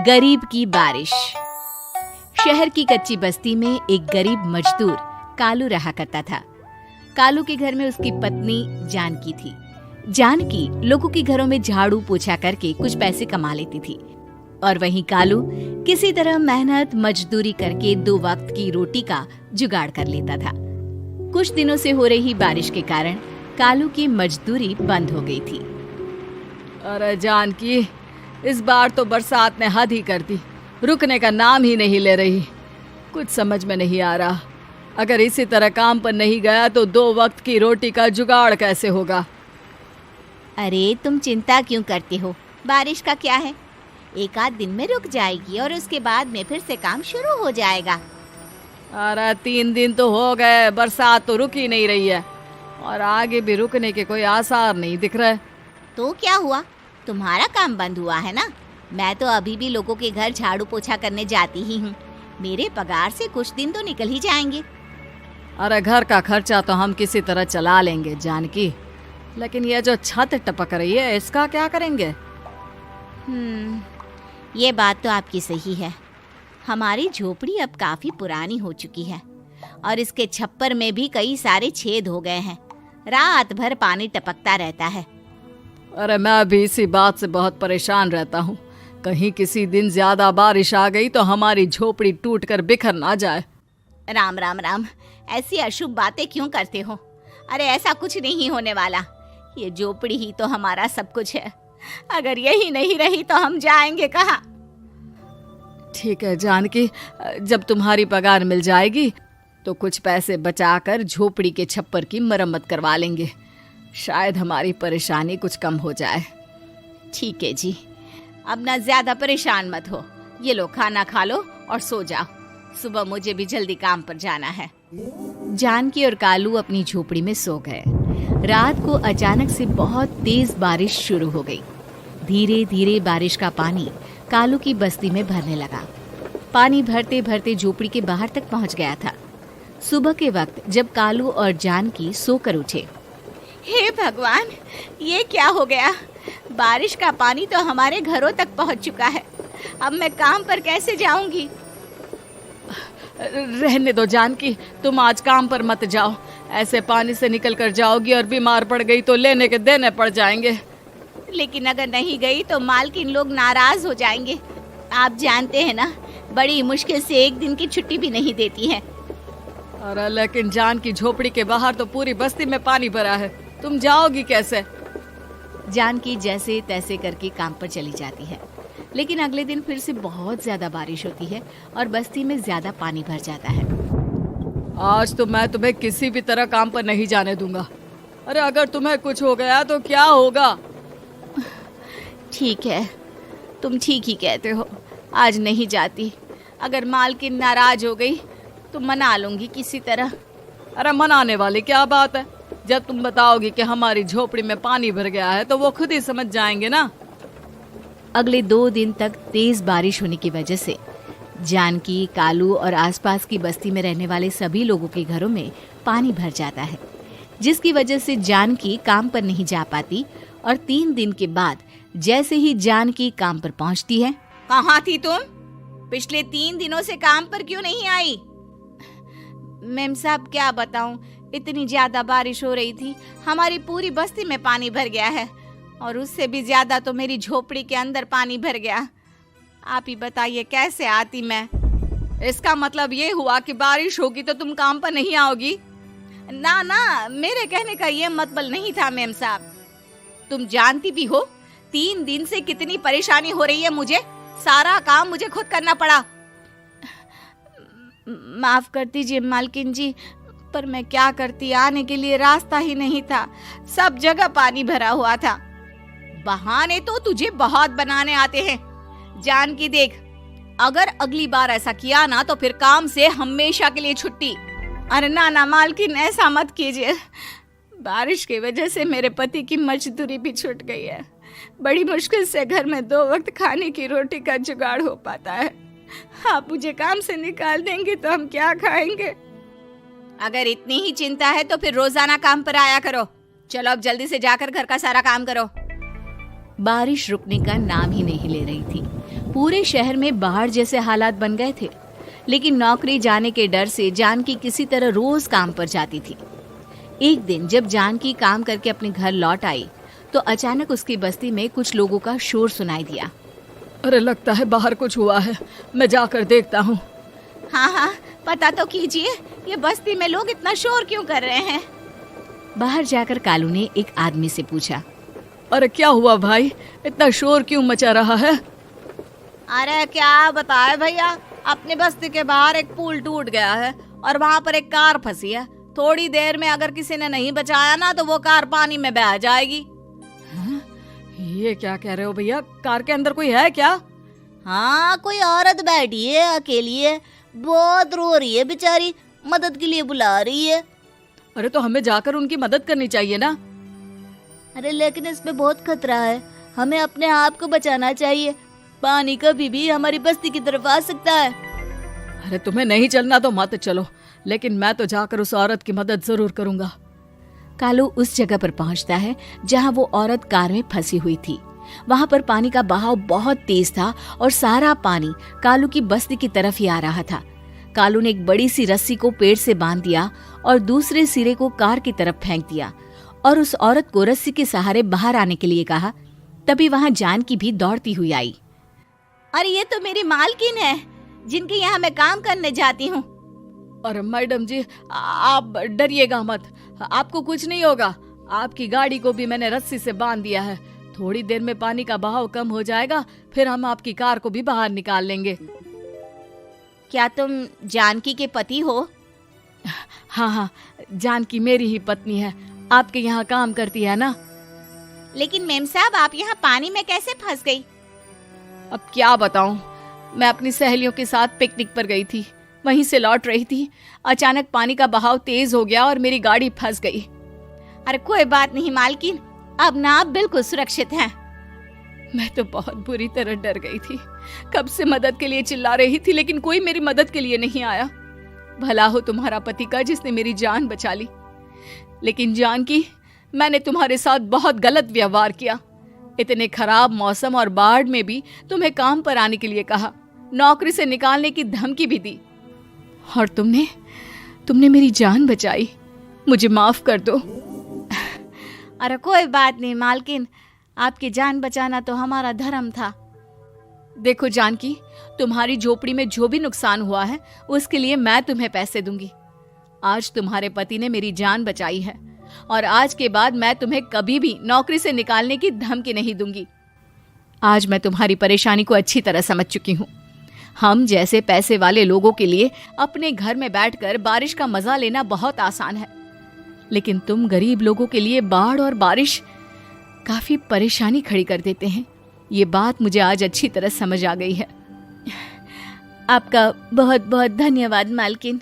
गरीब की बारिश। शहर की कच्ची बस्ती में एक गरीब मजदूर कालू रहा करता था। कालू के घर में उसकी पत्नी जानकी थी। जानकी लोगों के घरों में झाड़ू पोछा करके कुछ पैसे कमा लेती थी और वहीं कालू किसी तरह मेहनत मजदूरी करके 2 वक्त की रोटी का जुगाड़ कर लेता था। कुछ दिनों से हो रही बारिश के कारण कालू की मजदूरी बंद हो गई थी। अरे जानकी, इस बार तो बरसात ने हद ही कर दी, रुकने का नाम ही नहीं ले रही। कुछ समझ में नहीं आ रहा, अगर इसी तरह काम पर नहीं गया तो 2 वक्त की रोटी का जुगाड़ कैसे होगा। अरे तुम चिंता क्यों करते हो, बारिश का क्या है, 1 आध दिन में रुक जाएगी और उसके बाद में फिर से काम शुरू हो जाएगा। अरे 3 दिन तो हो गए, बरसात तो रुक ही नहीं रही है और आगे भी रुकने के कोई आसार नहीं दिख रहे। तो क्या हुआ, तुम्हारा काम बंद हुआ है ना? मैं तो अभी भी लोगों के घर झाड़ू पोछा करने जाती ही हूँ। मेरे पगार से कुछ दिन तो निकल ही जाएंगे। अरे घर का खर्चा तो हम किसी तरह चला लेंगे जानकी, लेकिन ये जो छत टपक रही है इसका क्या करेंगे? ये बात तो आपकी सही है। हमारी झोपड़ी अब काफी पुरानी हो चुकी है और इसके छप्पर में भी कई सारे छेद हो गए हैं। रात भर पानी टपकता रहता है। अरे मैं भी इसी बात से बहुत परेशान रहता हूँ। कहीं किसी दिन ज्यादा बारिश आ गई तो हमारी झोपड़ी टूटकर बिखर ना जाए। राम राम राम, ऐसी अशुभ बातें क्यों करते हो? अरे ऐसा कुछ नहीं होने वाला। ये झोपड़ी ही तो हमारा सब कुछ है। अगर यही नहीं रही तो हम जाएंगे कहाँ? ठीक है जानकी, जब तुम्हारी पगार मिल जाएगी तो कुछ पैसे बचाकर झोपड़ी के छप्पर की मरम्मत करवा लेंगे। शायद हमारी परेशानी कुछ कम हो जाए। ठीक है जी, अब ना ज्यादा परेशान मत हो। ये लो, खाना खा लो और सो जाओ, सुबह मुझे भी जल्दी काम पर जाना है। जानकी और कालू अपनी झोपड़ी में सो गए। रात को अचानक से बहुत तेज बारिश शुरू हो गई। धीरे धीरे बारिश का पानी कालू की बस्ती में भरने लगा। पानी भरते भरते झोपड़ी के बाहर तक पहुंच गया था। सुबह के वक्त जब कालू और जानकी सोकर उठे, हे भगवान, ये क्या हो गया? बारिश का पानी तो हमारे घरों तक पहुंच चुका है। अब मैं काम पर कैसे जाऊंगी? रहने दो जानकी, तुम आज काम पर मत जाओ। ऐसे पानी से निकल कर जाओगी और बीमार पड़ गई तो लेने के देने पड़ जाएंगे। लेकिन अगर नहीं गई तो मालकिन लोग नाराज हो जाएंगे। आप जानते हैं ना, बड़ी मुश्किल से 1 दिन की छुट्टी भी नहीं देती है। अरे लेकिन जानकी, झोपड़ी के बाहर तो पूरी बस्ती में पानी भरा है, तुम जाओगी कैसे? जानकी जैसे तैसे करके काम पर चली जाती है, लेकिन अगले दिन फिर से बहुत ज्यादा बारिश होती है और बस्ती में ज्यादा पानी भर जाता है। आज तो मैं तुम्हें किसी भी तरह काम पर नहीं जाने दूंगा। अरे अगर तुम्हें कुछ हो गया तो क्या होगा? ठीक है, तुम ठीक ही कहते हो, आज नहीं जाती। अगर मालकिन नाराज हो गई तो मना लूंगी किसी तरह। अरे मनाने वाली क्या बात है? जब तुम बताओगी कि हमारी झोपड़ी में पानी भर गया है तो वो खुद ही समझ जाएंगे ना। अगले 2 दिन तक तेज बारिश होने की वजह से जानकी, कालू और आसपास की बस्ती में रहने वाले सभी लोगों के घरों में पानी भर जाता है, जिसकी वजह से जानकी काम पर नहीं जा पाती। और 3 दिन के बाद जैसे ही जानकी काम पर पहुंचती है, कहाँ थी तुम? पिछले 3 दिनों से काम पर क्यों नहीं आई? मैम साहब, क्या बताऊं, इतनी ज्यादा बारिश हो रही थी, हमारी पूरी बस्ती में पानी भर गया है और उससे भी ज्यादा तो मेरी झोपड़ी के अंदर पानी भर गया। आप ही बताइए कैसे आती मैं? इसका मतलब ये हुआ कि बारिश होगी तो तुम काम पर नहीं आओगी? ना ना, मेरे कहने का ये मतलब नहीं था मैम साहब। तुम जानती भी हो 3 दिन से कितनी परेशानी हो रही है मुझे। सारा काम मुझे खुद करना पड़ा। माफ कर दीजिए मालकिन जी, पर मैं क्या करती, आने के लिए रास्ता ही नहीं था, सब जगह पानी भरा हुआ था। बहाने तो तुझे बहुत बनाने आते हैं। जानकी देख, अगर अगली बार ऐसा किया ना तो फिर काम से हमेशा के लिए छुट्टी। अरे ना ना मालकिन, ऐसा मत कीजिए। बारिश की वजह से मेरे पति की मजदूरी भी छूट गई है। बड़ी मुश्किल से घर में 2 वक्त खाने की रोटी का जुगाड़ हो पाता है। आप मुझे काम से निकाल देंगे तो हम क्या खाएंगे? अगर इतनी ही चिंता है तो फिर रोजाना काम पर आया करो। चलो अब जल्दी से जाकर घर का सारा काम करो। बारिश रुकने का नाम ही नहीं ले रही थी। पूरे शहर में बाढ़ जैसे हालात बन गए थे। लेकिन नौकरी जाने के डर से जानकी किसी तरह रोज काम पर जाती थी। एक दिन जब जानकी काम करके अपने घर लौट आई तो अचानक उसकी बस्ती में कुछ लोगों का शोर सुनाई दिया। अरे लगता है बाहर कुछ हुआ है, मैं जाकर देखता हूँ। हाँ हाँ, पता तो कीजिए, ये बस्ती में लोग इतना शोर क्यों कर रहे हैं। बाहर जाकर कालू ने एक आदमी से पूछा, अरे क्या हुआ भाई, इतना शोर क्यों मचा रहा है? अरे क्या बताए भैया, अपने बस्ती के बाहर एक पुल टूट गया है और वहाँ पर एक कार फंसी है। थोड़ी देर में अगर किसी ने नहीं बचाया ना तो वो कार पानी में बह जाएगी। हाँ? ये क्या कह रहे हो भैया, कार के अंदर कोई है क्या? हाँ, कोई औरत बैठी है, अकेली है, बहुत रो रही है बेचारी, मदद के लिए बुला रही है। अरे तो हमें जाकर उनकी मदद करनी चाहिए ना। अरे लेकिन इसमें बहुत खतरा है, हमें अपने आप को बचाना चाहिए। पानी कभी भी हमारी बस्ती की तरफ आ सकता है। अरे तुम्हें नहीं चलना तो मत चलो, लेकिन मैं तो जाकर उस औरत की मदद जरूर करूंगा। कालू उस जगह पर पहुंचता है जहां वो औरत कार में फंसी हुई थी। वहां पर पानी का बहाव बहुत तेज था और सारा पानी कालू की बस्ती की तरफ ही आ रहा था। कालू ने एक बड़ी सी रस्सी को पेड़ से बांध दिया और दूसरे सिरे को कार की तरफ फेंक दिया और उस औरत को रस्सी के सहारे बाहर आने के लिए कहा। तभी वहां जानकी भी दौड़ती हुई आई। अरे ये तो मेरी मालकिन है, जिनके यहाँ मैं काम करने जाती हूँ। अरे मैडम जी, आप डरिएगा मत, आपको कुछ नहीं होगा। आपकी गाड़ी को भी मैंने रस्सी से बांध दिया है। थोड़ी देर में पानी का बहाव कम हो जाएगा, फिर हम आपकी कार को भी बाहर निकाल लेंगे। क्या तुम जानकी के पति हो? हाँ हाँ, जानकी मेरी ही पत्नी है, आपके यहाँ काम करती है ना। लेकिन मेम साहब, आप यहाँ पानी में कैसे फंस गई? अब क्या बताऊं, मैं अपनी सहेलियों के साथ पिकनिक पर गई थी, वहीं से लौट रही थी। अचानक पानी का बहाव तेज हो गया और मेरी गाड़ी फंस गई। अरे कोई बात नहीं मालकिन, अब ना आप बिल्कुल सुरक्षित हैं। मैं तो बहुत बुरी तरह डर गई थी, कब से मदद के लिए चिल्ला रही थी, लेकिन कोई मेरी मदद के लिए नहीं आया। भला हो तुम्हारा पति का जिसने मेरी जान बचा ली। लेकिन जानकी, मैंने तुम्हारे साथ बहुत गलत व्यवहार किया। इतने खराब मौसम और बाढ़ में भी तुम्हें काम पर आने के लिए कहा, नौकरी से निकालने की धमकी भी दी, और तुमने मेरी जान बचाई। मुझे माफ कर दो। अरे कोई बात नहीं मालकिन, आपकी जान बचाना तो हमारा धर्म था। देखो जानकी, तुम्हारी झोपड़ी में जो भी नुकसान हुआ है उसके लिए मैं तुम्हें पैसे दूंगी। आज तुम्हारे पति ने मेरी जान बचाई है और आज के बाद मैं तुम्हें कभी भी नौकरी से निकालने की धमकी नहीं दूंगी। आज मैं तुम्हारी परेशानी को अच्छी तरह समझ चुकी हूँ। हम जैसे पैसे वाले लोगों के लिए अपने घर में बैठकर बारिश का मजा लेना बहुत आसान है, लेकिन तुम गरीब लोगों के लिए बाढ़ और बारिश काफी परेशानी खड़ी कर देते हैं। ये बात मुझे आज अच्छी तरह समझ आ गई है। आपका बहुत बहुत धन्यवाद मालकिन।